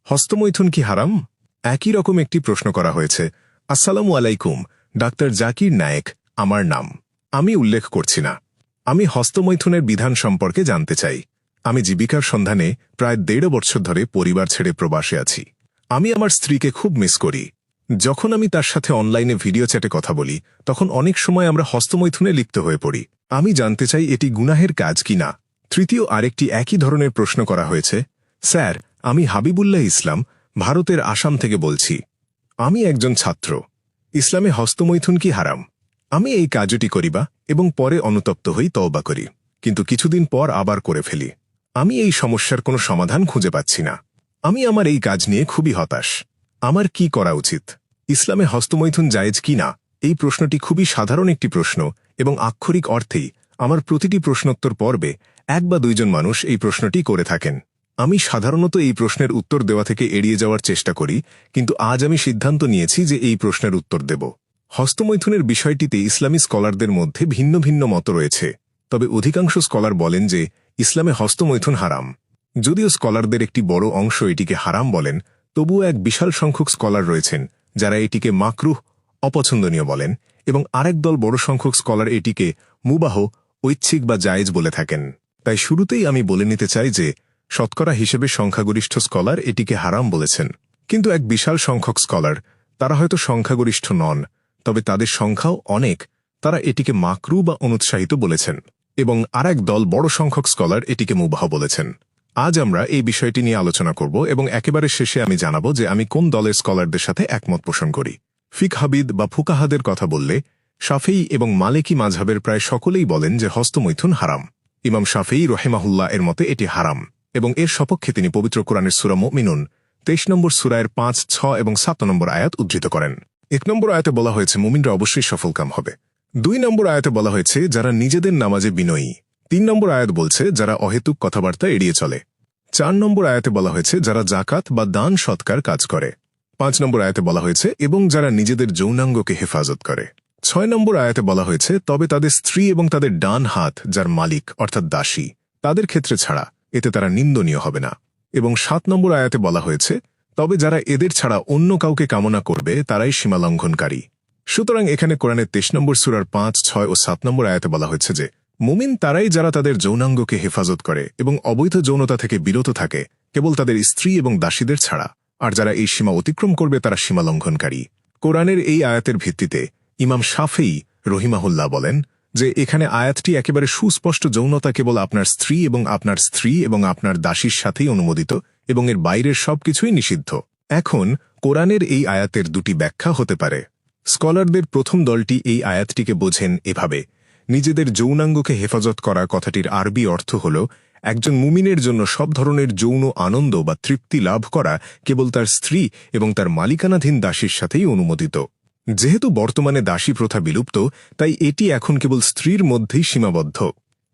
হস্তমৈথুন কি হারাম? একই রকম একটি প্রশ্ন করা হয়েছে। আসসালামু আলাইকুম, ডাক্তার জাকির নায়েক আমার নাম। আমি উল্লেখ করছি না। আমি হস্তমৈথুনের বিধান সম্পর্কে জানতে চাই। আমি জীবিকার সন্ধানে প্রায় 1.5 বছর ধরে পরিবার ছেড়ে প্রবাসে আছি। আমি আমার স্ত্রীকে খুব মিস করি। যখন আমি তার সাথে অনলাইনে ভিডিও চ্যাটে কথা বলি, তখন অনেক সময় আমরা হস্তমৈথুনে লিপ্ত হয়ে পড়ি। আমি জানতে চাই এটি গুনাহের কাজ কিনা। তৃতীয় আরেকটি একই ধরনের প্রশ্ন করা হয়েছে। স্যার, আমি হাবিবুল্লাহ ইসলাম, ভারতের আসাম থেকে বলছি। আমি একজন ছাত্র। ইসলামে হস্তমৈথুন কি হারাম? আমি এই কাজটি করিবা এবং পরে অনুতপ্ত হই, তওবা করি, কিন্তু কিছুদিন পর আবার করে ফেলি। আমি এই সমস্যার কোনো সমাধান খুঁজে পাচ্ছি না। আমি আমার এই কাজ নিয়ে খুবই হতাশ। আমার কি করা উচিত? ইসলামে হস্তমৈথুন জায়েজ কি না? এই প্রশ্নটি খুবই সাধারণ একটি প্রশ্ন এবং আক্ষরিক অর্থেই আমার প্রতিটি প্রশ্নোত্তর পর্বে 1 বা 2 জন মানুষ এই প্রশ্নটি করে থাকেন। আমি সাধারণত এই প্রশ্নের উত্তর দেওয়া থেকে এড়িয়ে যাওয়ার চেষ্টা করি, কিন্তু আজ আমি সিদ্ধান্ত নিয়েছি যে এই প্রশ্নের উত্তর দেব। হস্তমৈথুনের বিষয়টিতে ইসলামী স্কলারদের মধ্যে ভিন্ন ভিন্ন মত রয়েছে, তবে অধিকাংশ স্কলার বলেন যে ইসলামে হস্তমৈথুন হারাম। যদিও স্কলারদের একটি বড় অংশ এটিকে হারাম বলেন, তবুও এক বিশাল সংখ্যক স্কলার রয়েছেন যারা এটিকে মাকরুহ, অপছন্দনীয় বলেন, এবং আরেক দল বড় সংখ্যক স্কলার এটিকে মুবাহ, ঐচ্ছিক বা জায়েজ বলে থাকেন। তাই শুরুতেই আমি বলে নিতে চাই যে শতকরা হিসেবে সংখ্যাগরিষ্ঠ স্কলার এটিকে হারাম বলেছেন, কিন্তু এক বিশাল সংখ্যক স্কলার, তারা হয়তো সংখ্যাগরিষ্ঠ নন, তবে তাদের সংখ্যাও অনেক, তারা এটিকে মাকরু বা অনুৎসাহিত বলেছেন, এবং আরেক দল বড় সংখ্যক স্কলার এটিকে মুবাহ বলেছেন। আজ আমরা এই বিষয়টি নিয়ে আলোচনা করব এবং একেবারে শেষে আমি জানাবো যে আমি কোন দলের স্কলারদের সাথে একমত পোষণ করি। ফিকহাবিদ বা ফুকাহাদের কথা বললে শাফেঈ এবং মালিকি মাযহাবের প্রায় সকলেই বলেন যে হস্তমৈথুন হারাম। ইমাম শাফেঈ রহিমাহুল্লাহ এর মতে এটি হারাম, এবং এর সপক্ষে তিনি পবিত্র কোরআনের সূরা মুমিনুন 23 নম্বর সূরার 5, 6 এবং 7 নম্বর আয়াত উদ্ধৃত করেন। 1 নম্বর আয়াতে বলা হয়েছে মুমিনরা অবশ্যই সফলকাম হবে। 2 নম্বর আয়াতে বলা হয়েছে যারা নিজেদের নামাজে বিনয়ী। 3 নম্বর আয়াত বলছে যারা অহেতুক কথাবার্তা এড়িয়ে চলে। 4 নম্বর আয়াতে বলা হয়েছে যারা জাকাত বা দান সৎকার কাজ করে। 5 নম্বর আয়াতে বলা হয়েছে এবং যারা নিজেদের যৌনাঙ্গকে হেফাজত করে। 6 নম্বর আয়াতে বলা হয়েছে তবে তাদের স্ত্রী এবং তাদের ডান হাত যার মালিক অর্থাৎ দাসী, তাদের ক্ষেত্রে ছাড়া, এতে তারা নিন্দনীয় হবে না। এবং 7 নম্বর আয়াতে বলা হয়েছে তবে যারা এদের ছাড়া অন্য কাউকে কামনা করবে তারাই সীমালঙ্ঘনকারী। সুতরাং এখানে কোরআনের 23 নম্বর সূরার 5, 6 ও 7 নম্বর আয়াতে বলা হয়েছে যে মুমিন তারাই যারা তাদের যৌনাঙ্গকে হেফাজত করে এবং অবৈধ যৌনতা থেকে বিরত থাকে, কেবল তাদের স্ত্রী এবং দাসীদের ছাড়া, আর যারা এই সীমা অতিক্রম করবে তারা সীমালঙ্ঘনকারী। কোরআনের এই আয়াতের ভিত্তিতে ইমাম শাফেঈ রহিমাহুল্লাহ বলেন যে এখানে আয়াতটি একেবারে সুস্পষ্ট, যৌনতা কেবল আপনার স্ত্রী এবং আপনার দাসীর সাথেই অনুমোদিত এবং এর বাইরের সবকিছুই নিষিদ্ধ। এখন কোরআনের এই আয়াতের 2টি ব্যাখ্যা হতে পারে। স্কলারদের প্রথম দলটি এই আয়াতটিকে বোঝেন এভাবে: নিজেদের যৌনাঙ্গকে হেফাজত করা কথাটির আরবি অর্থ হল একজন মুমিনের জন্য সব ধরনের যৌন আনন্দ বা তৃপ্তি লাভ করা কেবল তার স্ত্রী এবং তার মালিকানাধীন দাসীর সাথেই অনুমোদিত। যেহেতু বর্তমানে দাসী প্রথা বিলুপ্ত, তাই এটি এখন কেবল স্ত্রীর মধ্যেই সীমাবদ্ধ।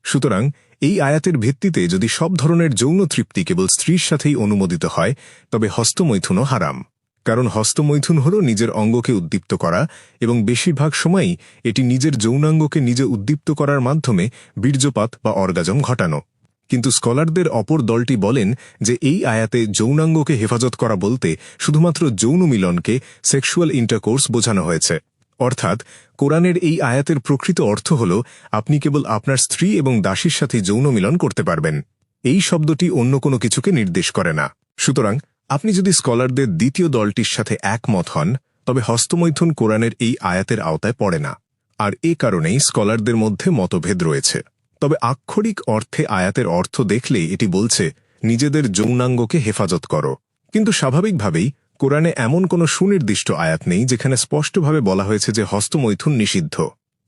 সুতরাং এই আয়াতের ভিত্তিতে যদি সব ধরনের যৌন তৃপ্তি কেবল স্ত্রীর সাথেই অনুমোদিত হয়, তবে হস্তমৈথুনও হারাম। কারণ হস্তমৈথুন হল নিজের অঙ্গকে উদ্দীপ্ত করা, এবং বেশিরভাগ সময়ই এটি নিজের যৌনাঙ্গকে নিজে উদ্দীপ্ত করার মাধ্যমে বীর্যপাত বা অর্গাজম ঘটানো। কিন্তু স্কলারদের অপর দলটি বলেন যে এই আয়াতে যৌনাঙ্গকে হেফাজত করা বলতে শুধুমাত্র যৌন মিলনকে, সেক্সুয়াল ইন্টারকোর্স বোঝানো হয়েছে। অর্থাৎ কোরআনের এই আয়াতের প্রকৃত অর্থ হল আপনি কেবল আপনার স্ত্রী এবং দাসীর সাথে যৌন মিলন করতে পারবেন। এই শব্দটি অন্য কোনো কিছুকে নির্দেশ করে না। সুতরাং আপনি যদি স্কলারদের দ্বিতীয় দলটির সাথে একমত হন, তবে হস্তমৈথুন কোরআনের এই আয়াতের আওতায় পড়ে না, আর এ কারণেই স্কলারদের মধ্যে মতভেদ রয়েছে। তবে আক্ষরিক অর্থে আয়াতের অর্থ দেখলে এটি বলছে নিজেদের যৌনাঙ্গকে হেফাজত করো। কিন্তু স্বাভাবিকভাবেই কোরআনে এমন কোনো সুনির্দিষ্ট আয়াত নেই যেখানে স্পষ্টভাবে বলা হয়েছে যে হস্তমৈথুন নিষিদ্ধ।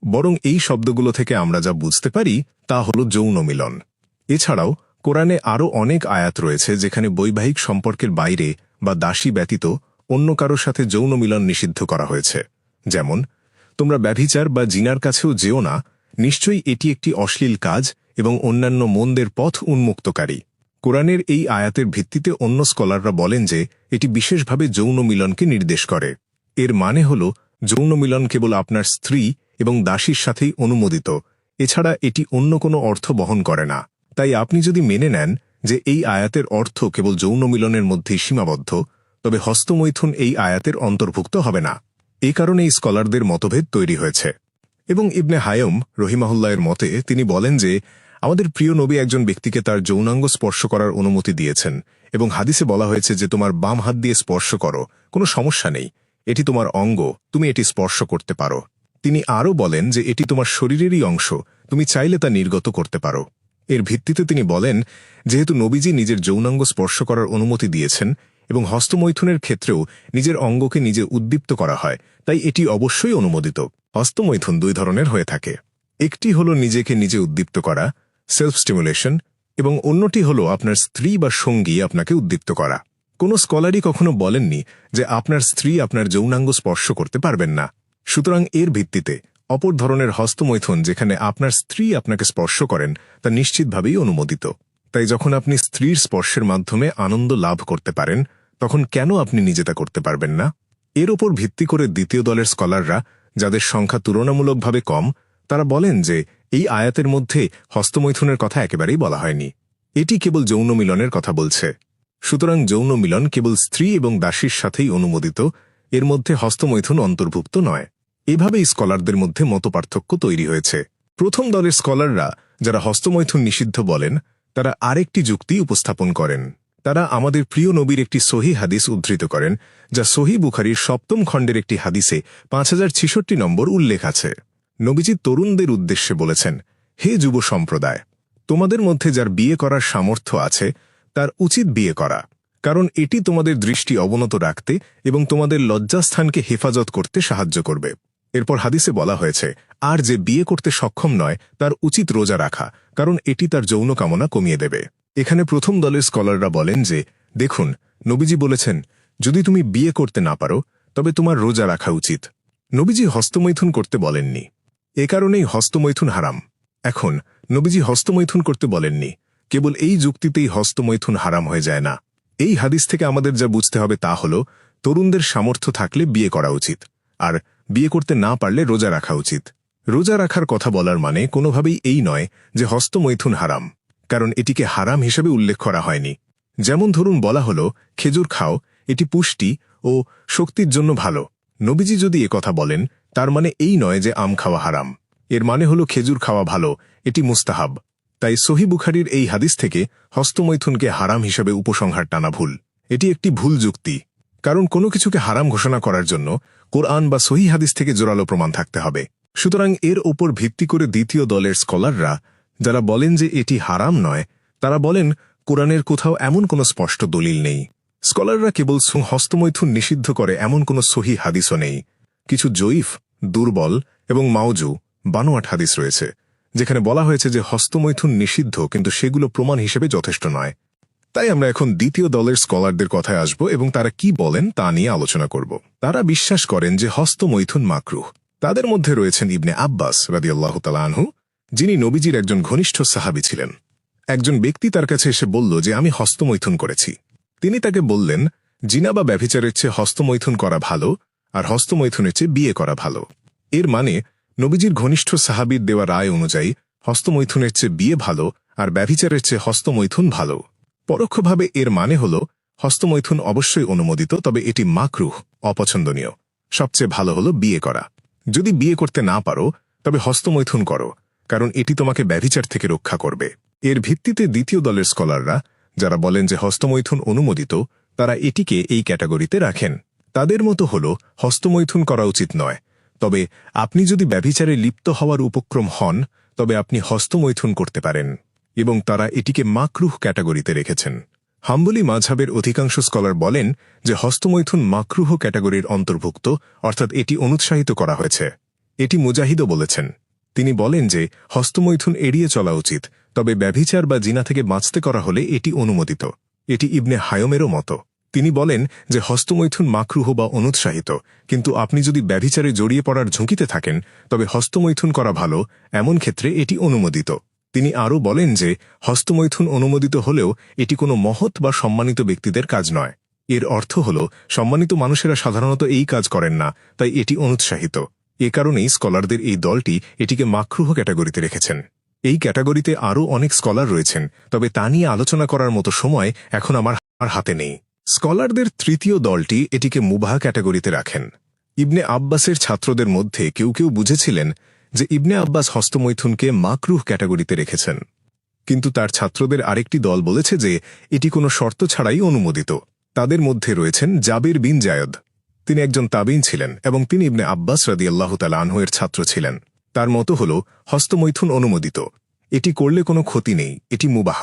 বরং এই শব্দগুলো থেকে আমরা যা বুঝতে পারি তা হল যৌন মিলন। এছাড়াও কোরআনে আরও অনেক আয়াত রয়েছে যেখানে বৈবাহিক সম্পর্কের বাইরে বা দাসী ব্যতীত অন্য কারোর সাথে যৌন মিলন নিষিদ্ধ করা হয়েছে। যেমন, তোমরা ব্যভিচার বা জিনার কাছেও যেও না, নিশ্চয়ই এটি একটি অশ্লীল কাজ এবং অন্যান্য মন্দের পথ উন্মুক্তকারী। কোরআনের এই আয়াতের ভিত্তিতে অন্য স্কলাররা বলেন যে এটি বিশেষভাবে যৌন মিলনকে নির্দেশ করে। এর মানে হল যৌন মিলন কেবল আপনার স্ত্রী এবং দাসীর সাথেই অনুমোদিত, এছাড়া এটি অন্য কোনো অর্থ বহন করে না। তাই আপনি যদি মেনে নেন যে এই আয়াতের অর্থ কেবল যৌন মিলনের মধ্যেই সীমাবদ্ধ, তবে হস্তমৈথুন এই আয়াতের অন্তর্ভুক্ত হবে না। এই কারণে এই স্কলারদের মতভেদ তৈরি হয়েছে। এবং ইবনে হায়ম রহিমাহুল্লাহের মতে তিনি বলেন যে আমাদের প্রিয় নবী একজন ব্যক্তিকে তার যৌনাঙ্গ স্পর্শ করার অনুমতি দিয়েছেন, এবং হাদিসে বলা হয়েছে যে তোমার বাম হাত দিয়ে স্পর্শ করো, কোনো সমস্যা নেই, এটি তোমার অঙ্গ, তুমি এটি স্পর্শ করতে পারো। তিনি আরও বলেন যে এটি তোমার শরীরেরই অংশ, তুমি চাইলে তা নির্গত করতে পারো। এর ভিত্তিতে তিনি বলেন, যেহেতু নবীজি নিজের যৌনাঙ্গ স্পর্শ করার অনুমতি দিয়েছেন এবং হস্তমৈথুনের ক্ষেত্রেও নিজের অঙ্গকে নিজে উদ্দীপ্ত করা হয়, তাই এটি অবশ্যই অনুমোদিত। হস্তমৈথুন দুই ধরনের হয়ে থাকে। একটি হল নিজেকে নিজে উদ্দীপ্ত করা, সেলফ স্টিমুলেশন, এবং অন্যটি হল আপনার স্ত্রী বা সঙ্গী আপনাকে উদ্দীপ্ত করা। কোনো স্কলারই কখনো বলেননি যে আপনার স্ত্রী আপনার যৌনাঙ্গ স্পর্শ করতে পারবেন না। সুতরাং এর ভিত্তিতে অপর ধরনের হস্তমৈথুন যেখানে আপনার স্ত্রী আপনাকে স্পর্শ করেন তা নিশ্চিতভাবেই অনুমোদিত। তাই যখন আপনি স্ত্রীর স্পর্শের মাধ্যমে আনন্দ লাভ করতে পারেন, তখন কেন আপনি নিজে তা করতে পারবেন না? এর ওপর ভিত্তি করে দ্বিতীয় দলের স্কলাররা, যাদের সংখ্যা তুলনামূলকভাবে কম, তারা বলেন যে এই আয়াতের মধ্যে হস্তমৈথুনের কথা একেবারেই বলা হয়নি। এটি কেবল যৌন মিলনের কথা বলছে। সুতরাং যৌন মিলন কেবল স্ত্রী এবং দাসীর সাথেই অনুমোদিত, এর মধ্যে হস্তমৈথুন অন্তর্ভুক্ত নয়। এভাবেই স্কলারদের মধ্যে মতপার্থক্য তৈরি হয়েছে। প্রথম দলের স্কলাররা, যারা হস্তমৈথুন নিষিদ্ধ বলেন, তারা আরেকটি যুক্তি উপস্থাপন করেন। তারা আমাদের প্রিয় নবীর একটি সহি হাদিস উদ্ধৃত করেন, যা সহি বুখারীর 7ম খণ্ডের একটি হাদিসে 5066 নম্বর উল্লেখ আছে। নবীজি তরুণদের উদ্দেশ্যে বলেছেন, হে যুব সম্প্রদায়, তোমাদের মধ্যে যার বিয়ে করার সামর্থ্য আছে তার উচিত বিয়ে করা, কারণ এটি তোমাদের দৃষ্টি অবনত রাখতে এবং তোমাদের লজ্জাস্থানকে হেফাজত করতে সাহায্য করবে। এরপর হাদিসে বলা হয়েছে, আর যে বিয়ে করতে সক্ষম নয় তার উচিত রোজা রাখা, কারণ এটি তার যৌন কামনা কমিয়ে দেবে। এখানে প্রথম দলের স্কলাররা বলেন যে দেখুন, নবীজি বলেছেন যদি তুমি বিয়ে করতে না পারো তবে তোমার রোজা রাখা উচিত। নবীজি হস্তমৈথুন করতে বলেননি, এ কারণেই হস্তমৈথুন হারাম। এখন নবীজি হস্তমৈথুন করতে বলেননি, কেবল এই যুক্তিতেই হস্তমৈথুন হারাম হয়ে যায় না। এই হাদিস থেকে আমাদের যা বুঝতে হবে তা হল, তরুণদের সামর্থ্য থাকলে বিয়ে করা উচিত, আর বিয়ে করতে না পারলে রোজা রাখা উচিত। রোজা রাখার কথা বলার মানে কোনোভাবেই এই নয় যে হস্তমৈথুন হারাম, কারণ এটিকে হারাম হিসেবে উল্লেখ করা হয়নি। যেমন ধরুন বলা হল খেজুর খাও, এটি পুষ্টি ও শক্তির জন্য ভালো। নবীজি যদি কথা বলেন, তার মানে এই নয় যে আম খাওয়া হারাম, এর মানে হল খেজুর খাওয়া ভালো, এটি মুস্তাহাব। তাই সহি বুখারীর এই হাদিস থেকে হস্তমৈথুনকে হারাম হিসেবে উপসংহার টানা ভুল। এটি একটি ভুল যুক্তি, কারণ কোনো কিছুকে হারাম ঘোষণা করার জন্য কোরআন বা সহি হাদিস থেকে জোরালো প্রমাণ থাকতে হবে। সুতরাং এর ওপর ভিত্তি করে দ্বিতীয় দলের স্কলাররা, যারা বলেন যে এটি হারাম নয়, তারা বলেন কোরআনের কোথাও এমন কোনো স্পষ্ট দলিল নেই। স্কলাররা কেবল হস্তমৈথুন নিষিদ্ধ করে এমন কোনো সহি হাদিসও নেই। কিছু জয়ীফ, দুর্বল এবং মাওজু বানোয়াট হাদিস রয়েছে, যেখানে বলা হয়েছে যে হস্তমৈথুন নিষিদ্ধ, কিন্তু সেগুলো প্রমাণ হিসেবে যথেষ্ট নয়। তাই আমরা এখন দ্বিতীয় দলের স্কলারদের কথায় আসব এবং তারা কি বলেন তা নিয়ে আলোচনা করব। তারা বিশ্বাস করেন যে হস্তমৈথুন মাকরুহ। তাদের মধ্যে রয়েছেন ইবনে আব্বাস রাদিয়াল্লাহু তাআলা আনহু, যিনি নবীজির একজন ঘনিষ্ঠ সাহাবী ছিলেন। একজন ব্যক্তি তার কাছে এসে বলল যে আমি হস্তমৈথুন করেছি। তিনি তাকে বললেন, জিনা বা ব্যভিচারের চেয়ে হস্তমৈথুন করা ভালো, আর হস্তমৈথুনের চেয়ে বিয়ে করা ভালো। এর মানে নবীজির ঘনিষ্ঠ সাহাবীর দেওয়া রায় অনুযায়ী হস্তমৈথুনের চেয়ে বিয়ে ভালো, আর ব্যভিচারের চেয়ে হস্তমৈথুন ভালো। পরোক্ষভাবে এর মানে হল হস্তমৈথুন অবশ্যই অনুমোদিত, তবে এটি মাকরুহ, অপছন্দনীয়। সবচেয়ে ভালো হল বিয়ে করা। যদি বিয়ে করতে না পারো তবে হস্তমৈথুন করো, কারণ এটি তোমাকে ব্যভিচার থেকে রক্ষা করবে। এর ভিত্তিতে দ্বিতীয় দলের স্কলাররা, যারা বলেন যে হস্তমৈথুন অনুমোদিত, তারা এটিকে এই ক্যাটাগরিতে রাখেন। তাদের মতো হল হস্তমৈথুন করা উচিত নয়, তবে আপনি যদি ব্যভিচারে লিপ্ত হওয়ার উপক্রম হন তবে আপনি হস্তমৈথুন করতে পারেন, এবং তারা এটিকে মাকরুহ ক্যাটাগরিতে রেখেছেন। হাম্বলি মাযহাবের অধিকাংশ স্কলার বলেন যে হস্তমৈথুন মাকরুহ ক্যাটাগরির অন্তর্ভুক্ত, অর্থাৎ এটি অনুৎসাহিত করা হয়েছে। এটি মুজাহিদও বলেছেন। তিনি বলেন যে হস্তমৈথুন এড়িয়ে চলা উচিত, তবে ব্যভিচার বা জিনা থেকে বাঁচতে করা হলে এটি অনুমোদিত। এটি ইবনে হায়মেরও মতো। তিনি বলেন যে হস্তমৈথুন মাকরুহ বা অনুৎসাহিত, কিন্তু আপনি যদি ব্যভিচারে জড়িয়ে পড়ার ঝুঁকিতে থাকেন তবে হস্তমৈথুন করা ভালো, এমন ক্ষেত্রে এটি অনুমোদিত। তিনি আরও বলেন যে হস্তমৈথুন অনুমোদিত হলেও এটি কোনো মহৎ বা সম্মানিত ব্যক্তিদের কাজ নয়। এর অর্থ হল সম্মানিত মানুষেরা সাধারণত এই কাজ করেন না, তাই এটি অনুৎসাহিত। এ কারণেই স্কলারদের এই দলটি এটিকে মাকরুহ ক্যাটাগরিতে রেখেছেন। এই ক্যাটাগরিতে আরও অনেক স্কলার রয়েছেন, তবে তা নিয়ে আলোচনা করার মতো সময় এখন আমার হাতে নেই। স্কলারদের তৃতীয় দলটি এটিকে মুবাহ ক্যাটাগরিতে রাখেন। ইবনে আব্বাসের ছাত্রদের মধ্যে কেউ কেউ বুঝেছিলেন যে ইবনে আব্বাস হস্তমৈথুনকে মাকরুহ ক্যাটাগরিতে রেখেছেন, কিন্তু তার ছাত্রদের আরেকটি দল বলেছে যে এটি কোনো শর্ত ছাড়াই অনুমোদিত। তাদের মধ্যে রয়েছেন জাবির বিন জায়দ। তিনি একজন তাবিন ছিলেন এবং তিনি ইবনে আব্বাস রাদিয়াল্লাহু তাআলা আনহু এর ছাত্র ছিলেন। তার মতো হল হস্তমৈথুন অনুমোদিত, এটি করলে কোনো ক্ষতি নেই, এটি মুবাহ,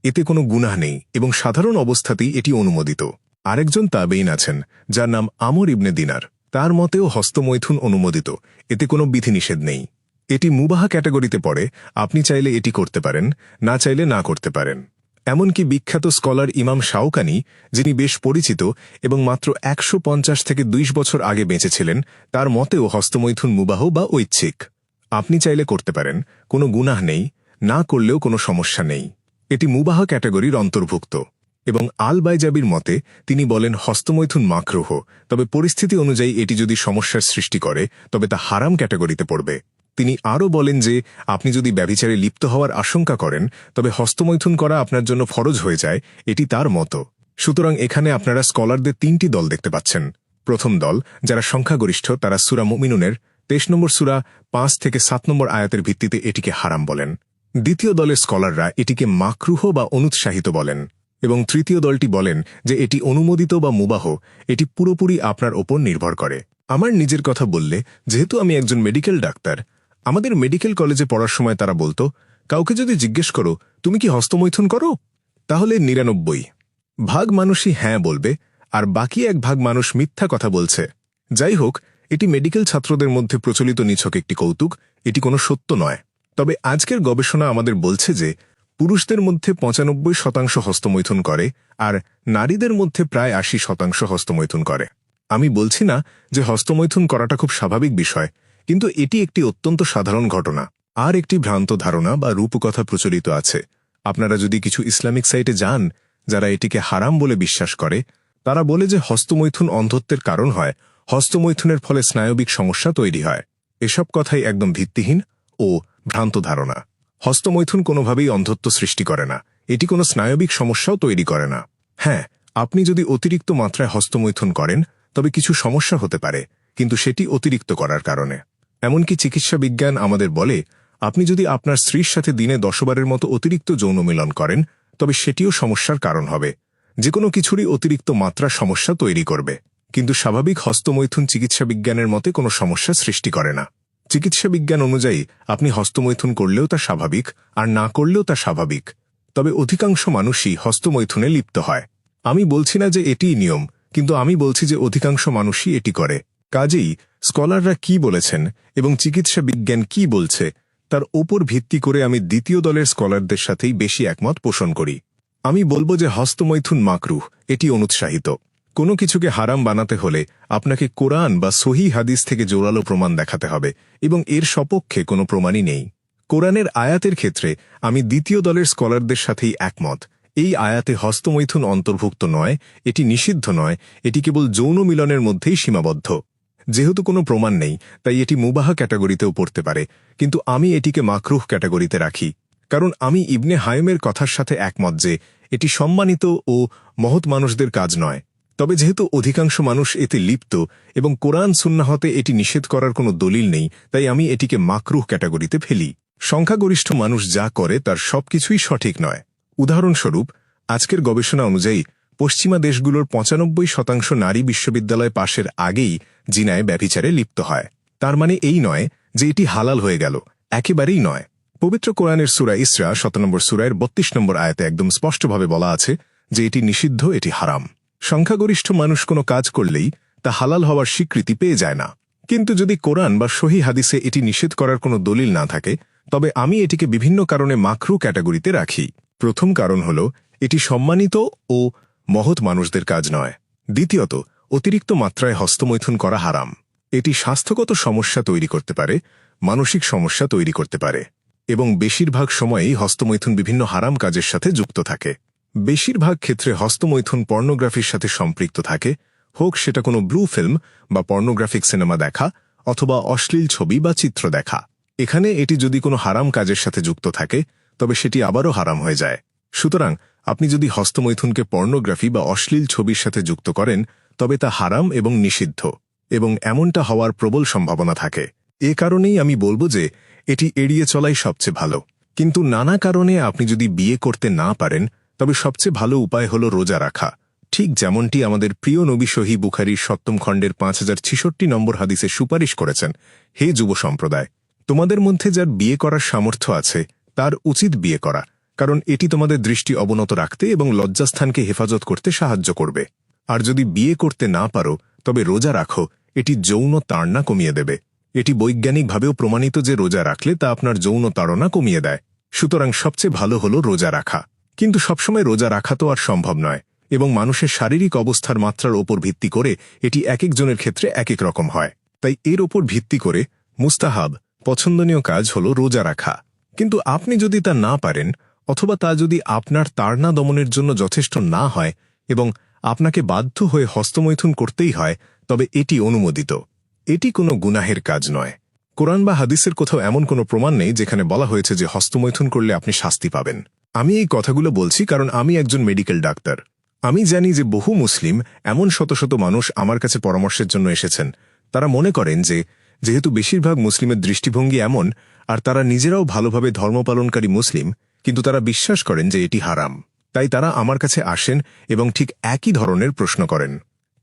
এতে কোনো গুনাহ নেই এবং সাধারণ অবস্থাতেই এটি অনুমোদিত। আরেকজন তাবেইন আছেন যার নাম আমর ইবনে দিনার। তার মতেও হস্তমৈথুন অনুমোদিত, এতে কোনো বিধিনিষেধ নেই। এটি মুবাহ ক্যাটাগরিতে পড়ে, আপনি চাইলে এটি করতে পারেন, না চাইলে না করতে পারেন। এমনকি বিখ্যাত স্কলার ইমাম শাওকানি, যিনি বেশ পরিচিত এবং মাত্র ১৫০ থেকে ২০ বছর আগে বেঁচেছিলেন, তার মতেও হস্তমৈথুন মুবাহ বা ঐচ্ছিক। আপনি চাইলে করতে পারেন, কোনো গুনাহ নেই, না করলেও কোনো সমস্যা নেই। এটি মুবাহ ক্যাটাগরির অন্তর্ভুক্ত। এবং আল বাইজাবির মতে তিনি বলেন হস্তমৈথুন মাকরুহ, তবে পরিস্থিতি অনুযায়ী এটি যদি সমস্যার সৃষ্টি করে তবে তা হারাম ক্যাটাগরিতে পড়বে। তিনি আরও বলেন যে আপনি যদি ব্যভিচারে লিপ্ত হওয়ার আশঙ্কা করেন তবে হস্তমৈথুন করা আপনার জন্য ফরজ হয়ে যায়, এটি তার মতো। সুতরাং এখানে আপনারা স্কলারদের ৩টি দল দেখতে পাচ্ছেন। প্রথম দল, যারা সংখ্যাগরিষ্ঠ, তারা সূরা মুমিনুনের ২৩ নম্বর সূরা ৫ থেকে ৭ নম্বর আয়াতের ভিত্তিতে এটিকে হারাম বলেন। দ্বিতীয় দলের স্কলাররা এটিকে মাকরুহ বা অনুৎসাহিত বলেন এবং তৃতীয় দলটি বলেন যে এটি অনুমোদিত বা মুবাহ, এটি পুরোপুরি আপনার ওপর নির্ভর করে। আমার নিজের কথা বললে, যেহেতু আমি একজন মেডিকেল ডাক্তার, আমাদের মেডিকেল কলেজে পড়ার সময় তারা বলতো, কাউকে যদি জিজ্ঞেস করো তুমি কি হস্তমৈথুন করো, তাহলে ৯৯% মানুষই হ্যাঁ বলবে আর বাকি ১% মানুষ মিথ্যা কথা বলছে। যাই হোক, এটি মেডিকেল ছাত্রদের মধ্যে প্রচলিত নিছক একটি কৌতুক, এটি কোনো সত্য নয়। তবে আজকের গবেষণা আমাদের বলছে যে পুরুষদের মধ্যে ৯৫% হস্তমৈথুন করে আর নারীদের মধ্যে প্রায় ৮০% হস্তমৈথুন করে। আমি বলছি না যে হস্তমৈথুন করাটা খুব স্বাভাবিক বিষয়, কিন্তু এটি একটি অত্যন্ত সাধারণ ঘটনা। আর একটি ভ্রান্ত ধারণা বা রূপকথা প্রচলিত আছে। আপনারা যদি কিছু ইসলামিক সাইটে যান যারা এটিকে হারাম বলে বিশ্বাস করে, তারা বলে যে হস্তমৈথুন অন্ধত্বের কারণ হয়, হস্তমৈথুনের ফলে স্নায়বিক সমস্যা তৈরি হয়। এসব কথাই একদম ভিত্তিহীন ও ভ্রান্ত ধারণা। হস্তমৈথুন কোনোভাবেই অন্ধত্ব সৃষ্টি করে না, এটি কোনো স্নায়বিক সমস্যাও তৈরি করে না। হ্যাঁ, আপনি যদি অতিরিক্ত মাত্রায় হস্তমৈথুন করেন তবে কিছু সমস্যা হতে পারে, কিন্তু সেটি অতিরিক্ত করার কারণে। এমনকি চিকিৎসা বিজ্ঞান আমাদের বলে, আপনি যদি আপনার স্ত্রীর সাথে দিনে ১০ বারের মতো অতিরিক্ত যৌন মিলন করেন তবে সেটিও সমস্যার কারণ হবে। যে কোনো কিছুরই অতিরিক্ত মাত্রা সমস্যা তৈরি করবে, কিন্তু স্বাভাবিক হস্তমৈথুন চিকিৎসা বিজ্ঞানের মতে কোনো সমস্যা সৃষ্টি করে না। চিকিৎসা বিজ্ঞান অনুযায়ী আপনি হস্তমৈথুন করলেও তা স্বাভাবিক আর না করলেও তা স্বাভাবিক। তবে অধিকাংশ মানুষই হস্তমৈথুনে লিপ্ত হয়। আমি বলছি না যে এটিই নিয়ম, কিন্তু আমি বলছি যে অধিকাংশ মানুষই এটি করে। কাজেই স্কলাররা কি বলেছেন এবং চিকিৎসা বিজ্ঞান কি বলছে তার ওপর ভিত্তি করে আমি দ্বিতীয় দলের স্কলারদের সাথেই বেশি একমত পোষণ করি। আমি বলবো যে হস্তমৈথুন মাকরুহ, এটি অনুৎসাহিত। কোনো কিছুকে হারাম বানাতে হলে আপনাকে কোরআন বা সহিহ হাদিস থেকে জোরালো প্রমাণ দেখাতে হবে এবং এর সপক্ষে কোনো প্রমাণই নেই। কোরআনের আয়াতের ক্ষেত্রে আমি দ্বিতীয় দলের স্কলারদের সাথেই একমত। এই আয়াতে হস্তমৈথুন অন্তর্ভুক্ত নয়, এটি নিষিদ্ধ নয়, এটি কেবল যৌন মিলনের মধ্যেই সীমাবদ্ধ। যেহেতু কোনো প্রমাণ নেই তাই এটি মুবাহ ক্যাটাগরিতেও পড়তে পারে, কিন্তু আমি এটিকে মাকরুহ ক্যাটাগরিতে রাখি, কারণ আমি ইবনে হাইমের কথার সাথে একমত যে এটি সম্মানিত ও মহৎ মানুষদের কাজ নয়। তবে যেহেতু অধিকাংশ মানুষ এতে লিপ্ত এবং কোরআন সুন্নাহতে এটি নিষেধ করার কোনো দলিল নেই, তাই আমি এটিকে মাকরুহ ক্যাটাগরিতে ফেলি। সংখ্যাগরিষ্ঠ মানুষ যা করে তার সবকিছুই সঠিক নয়। উদাহরণস্বরূপ, আজকের গবেষণা অনুযায়ী পশ্চিমা দেশগুলোর ৯৫% নারী বিশ্ববিদ্যালয় পাশের আগেই জিনায় ব্যভিচারে লিপ্ত হয়। তার মানে এই নয় যে এটি হালাল হয়ে গেল, একেবারেই নয়। পবিত্র কোরআনের সূরা ইসরা ৭ নম্বর সূরার ৩২ নম্বর আয়াতে একদম স্পষ্টভাবে বলা আছে যে এটি নিষিদ্ধ, এটি হারাম। সংখ্যাগরিষ্ঠ মানুষ কোনো কাজ করলেই তা হালাল হওয়ার স্বীকৃতি পেয়ে যায় না। কিন্তু যদি কোরআন বা সহিহ হাদিসে এটি নিষেধ করার কোনো দলিল না থাকে তবে আমি এটিকে বিভিন্ন কারণে মাকরুহ ক্যাটাগরিতে রাখি। প্রথম কারণ হল এটি সম্মানিত ও মহৎ মানুষদের কাজ নয়। দ্বিতীয়ত, অতিরিক্ত মাত্রায় হস্তমৈথুন করা হারাম। এটি স্বাস্থ্যগত সমস্যা তৈরি করতে পারে, মানসিক সমস্যা তৈরি করতে পারে এবং বেশিরভাগ সময়েই হস্তমৈথুন বিভিন্ন হারাম কাজের সাথে যুক্ত থাকে। বেশিরভাগ ক্ষেত্রে হস্তমৈথুন পর্নোগ্রাফির সাথে সম্পৃক্ত থাকে, হোক সেটা কোনো ব্লু ফিল্ম বা পর্নোগ্রাফিক সিনেমা দেখা অথবা অশ্লীল ছবি বা চিত্র দেখা। এখানে এটি যদি কোনো হারাম কাজের সাথে যুক্ত থাকে তবে সেটি আবারও হারাম হয়ে যায়। সুতরাং আপনি যদি হস্তমৈথুনকে পর্নোগ্রাফি বা অশ্লীল ছবির সাথে যুক্ত করেন তবে তা হারাম এবং নিষিদ্ধ, এবং এমনটা হওয়ার প্রবল সম্ভাবনা থাকে। এ কারণেই আমি বলবো যে এটি এড়িয়ে চলাই সবচেয়ে ভালো। কিন্তু নানা কারণে আপনি যদি বিয়ে করতে না পারেন তবে সবচেয়ে ভালো উপায় হল রোজা রাখা, ঠিক যেমনটি আমাদের প্রিয় নবী সহিহ বুখারীর ৭ম খণ্ডের ৫০৬৬ নম্বর হাদিসে সুপারিশ করেছেন। হে যুব সম্প্রদায়, তোমাদের মধ্যে যার বিয়ে করার সামর্থ্য আছে তার উচিত বিয়ে করা, কারণ এটি তোমাদের দৃষ্টি অবনত রাখতে এবং লজ্জাস্থানকে হেফাজত করতে সাহায্য করবে। আর যদি বিয়ে করতে না পারো তবে রোজা রাখো, এটি যৌন তাড়না কমিয়ে দেবে। এটি বৈজ্ঞানিকভাবেও প্রমাণিত যে রোজা রাখলে তা আপনার যৌন তাড়না কমিয়ে দেয়। সুতরাং সবচেয়ে ভালো হল রোজা রাখা। কিন্তু সবসময় রোজা রাখা তো আর সম্ভব নয়, এবং মানুষের শারীরিক অবস্থার মাত্রার ওপর ভিত্তি করে এটি এক একজনের ক্ষেত্রে এক এক রকম হয়। তাই এর ওপর ভিত্তি করে মুস্তাহাব পছন্দনীয় কাজ হল রোজা রাখা। কিন্তু আপনি যদি তা না পারেন, অথবা তা যদি আপনার তাড়না দমনের জন্য যথেষ্ট না হয় এবং আপনাকে বাধ্য হয়ে হস্তমৈথুন করতেই হয়, তবে এটি অনুমোদিত। এটি কোনো গুনাহের কাজ নয়। কোরআন বা হাদিসের কোথাও এমন কোনো প্রমাণ নেই যেখানে বলা হয়েছে যে হস্তমৈথুন করলে আপনি শাস্তি পাবেন। আমি এই কথাগুলো বলছি কারণ আমি একজন মেডিকেল ডাক্তার। আমি জানি যে বহু মুসলিম, এমন শত শত মানুষ আমার কাছে পরামর্শের জন্য এসেছেন। তারা মনে করেন যে যেহেতু বেশিরভাগ মুসলিমের দৃষ্টিভঙ্গি এমন, আর তারা নিজেরাও ভালোভাবে ধর্মপালনকারী মুসলিম, কিন্তু তারা বিশ্বাস করেন যে এটি হারাম, তাই তারা আমার কাছে আসেন এবং ঠিক একই ধরনের প্রশ্ন করেন।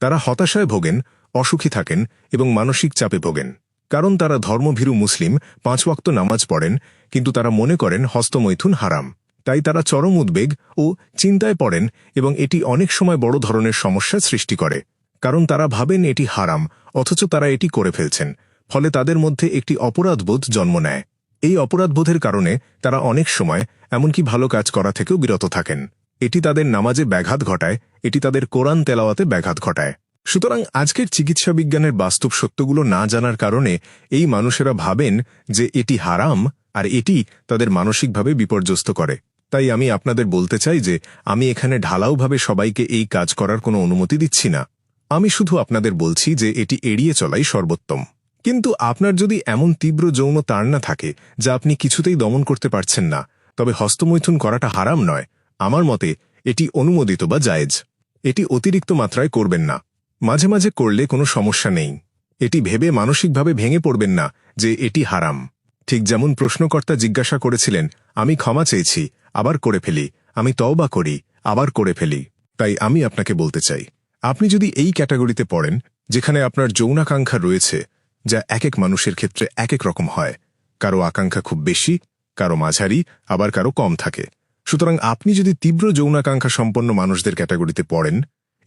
তারা হতাশায় ভোগেন, অসুখী থাকেন এবং মানসিক চাপে ভোগেন, কারণ তারা ধর্মভীরু মুসলিম, ৫ ওয়াক্ত নামাজ পড়েন, কিন্তু তারা মনে করেন হস্তমৈথুন হারাম। তাই তারা চরম উদ্বেগ ও চিন্তায় পড়েন এবং এটি অনেক সময় বড় ধরনের সমস্যার সৃষ্টি করে, কারণ তারা ভাবেন এটি হারাম অথচ তারা এটি করে ফেলছেন। ফলে তাদের মধ্যে একটি অপরাধবোধ জন্ম নেয়। এই অপরাধবোধের কারণে তারা অনেক সময় এমনকি ভালো কাজ করা থেকেও বিরত থাকেন। এটি তাদের নামাজে ব্যাঘাত ঘটায়, এটি তাদের কোরআন তেলাওয়াতে ব্যাঘাত ঘটায়। সুতরাং আজকের চিকিৎসা বিজ্ঞানের বাস্তব সত্যগুলো না জানার কারণে এই মানুষেরা ভাবেন যে এটি হারাম, আর এটি তাদের মানসিকভাবে বিপর্যস্ত করে। তাই আমি আপনাদের বলতে চাই যে আমি এখানে ঢালাওভাবে সবাইকে এই কাজ করার কোনো অনুমতি দিচ্ছি না। আমি শুধু আপনাদের বলছি যে এটি এড়িয়ে চলাই সর্বোত্তম। কিন্তু আপনার যদি এমন তীব্র যৌন তাড়না থাকে যা আপনি কিছুতেই দমন করতে পারছেন না, তবে হস্তমৈথুন করাটা হারাম নয়। আমার মতে এটি অনুমোদিত বা জায়েজ। এটি অতিরিক্ত মাত্রায় করবেন না। মাঝে মাঝে করলে কোনো সমস্যা নেই। এটি ভেবে মানসিকভাবে ভেঙে পড়বেন না যে এটি হারাম। ঠিক যেমন প্রশ্নকর্তা জিজ্ঞাসা করেছিলেন, আমি ক্ষমা চেয়েছি, আবার করে ফেলি, আমি তওবা করি, আবার করে ফেলি। তাই আমি আপনাকে বলতে চাই, আপনি যদি এই ক্যাটাগরিতে পড়েন যেখানে আপনার যৌনাকাঙ্ক্ষা রয়েছে, যা এক এক মানুষের ক্ষেত্রে এক এক রকম হয়, কারো আকাঙ্ক্ষা খুব বেশি, কারো মাঝারি, আবার কারো কম থাকে। সুতরাং আপনি যদি তীব্র যৌনাকাঙ্ক্ষা সম্পন্ন মানুষদের ক্যাটাগরিতে পড়েন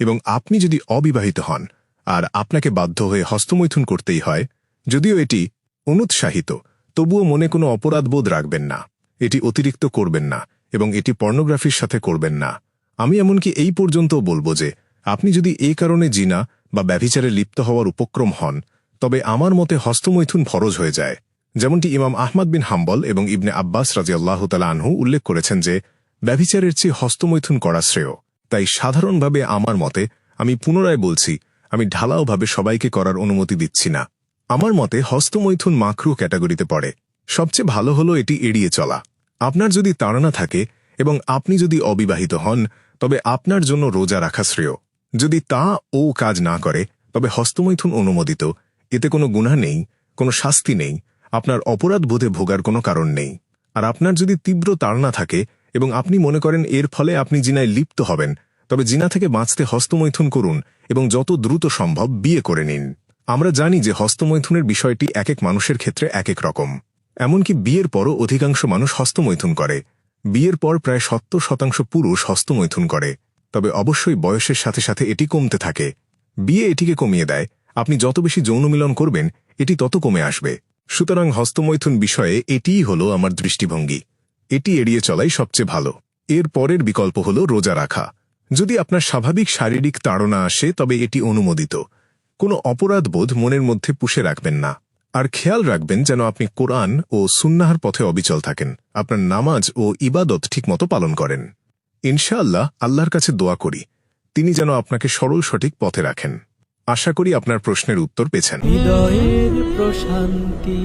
এবং আপনি যদি অবিবাহিত হন আর আপনাকে বাধ্য হয়ে হস্তমৈথুন করতেই হয়, যদিও এটি অনুৎসাহিত, তবুও মনে কোনো অপরাধবোধ রাখবেন না। এটি অতিরিক্ত করবেন না এবং এটি পর্নোগ্রাফির সাথে করবেন না। আমি এমনকি এই পর্যন্তও বলবো যে আপনি যদি এই কারণে জিনা বা ব্যভিচারে লিপ্ত হওয়ার উপক্রম হন, তবে আমার মতে হস্তমৈথুন ফরজ হয়ে যায়। যেমনটি ইমাম আহমদ বিন হাম্বল এবং ইবনে আব্বাস রাদিয়াল্লাহু তাআলা আনহু উল্লেখ করেছেন যে ব্যভিচারের চেয়ে হস্তমৈথুন করা শ্রেয়। তাই সাধারণভাবে আমার মতে, আমি পুনরায় বলছি, আমি ঢালাওভাবে সবাইকে করার অনুমতি দিচ্ছি না। আমার মতে হস্তমৈথুন মাকরুহ ক্যাটাগরিতে পড়ে। সবচেয়ে ভালো হলো এটি এড়িয়ে চলা। আপনার যদি তাড়না থাকে এবং আপনি যদি অবিবাহিত হন, তবে আপনার জন্য রোজা রাখা শ্রেয়। যদি তা ও কাজ না করে তবে হস্তমৈথুন অনুমোদিত। এতে কোনো গুনাহ নেই, কোনো শাস্তি নেই, আপনার অপরাধ বোধে ভোগার কোনো কারণ নেই। আর আপনার যদি তীব্র তাড়না থাকে এবং আপনি মনে করেন এর ফলে আপনি জিনায় লিপ্ত হবেন, তবে জিনা থেকে বাঁচতে হস্তমৈথুন করুন এবং যত দ্রুত সম্ভব বিয়ে করে নিন। আমরা জানি যে হস্তমৈথুনের বিষয়টি এক এক মানুষের ক্ষেত্রে এক এক রকম। এমনকি বিয়ের পরও অধিকাংশ মানুষ হস্তমৈথুন করে। বিয়ের পর প্রায় ৭০% পুরুষ হস্তমৈথুন করে। তবে অবশ্যই বয়সের সাথে সাথে এটি কমতে থাকে। বিয়ে এটিকে কমিয়ে দেয়। আপনি যত বেশি যৌন মিলন করবেন, এটি তত কমে আসবে। সুতরাং হস্তমৈথুন বিষয়ে এটিই হলো আমার দৃষ্টিভঙ্গি। এটি এড়িয়ে চলাই সবচেয়ে ভালো। এর পরের বিকল্প হলো রোজা রাখা। যদি আপনার স্বাভাবিক শারীরিক তাড়না আসে তবে এটি অনুমোদিত। কোনো অপরাধবোধ মনের মধ্যে পুষে রাখবেন না। আর খেয়াল রাখবেন যেন আপনি কোরআন ও সুন্নাহর পথে অবিচল থাকেন, আপনার নামাজ ও ইবাদত ঠিকমতো পালন করেন। ইনশাআল্লাহ আল্লাহর কাছে দোয়া করি তিনি যেন আপনাকে সরল সঠিক পথে রাখেন। আশা করি আপনার প্রশ্নের উত্তর পেয়েছেন। হৃদয়ের প্রশান্তি।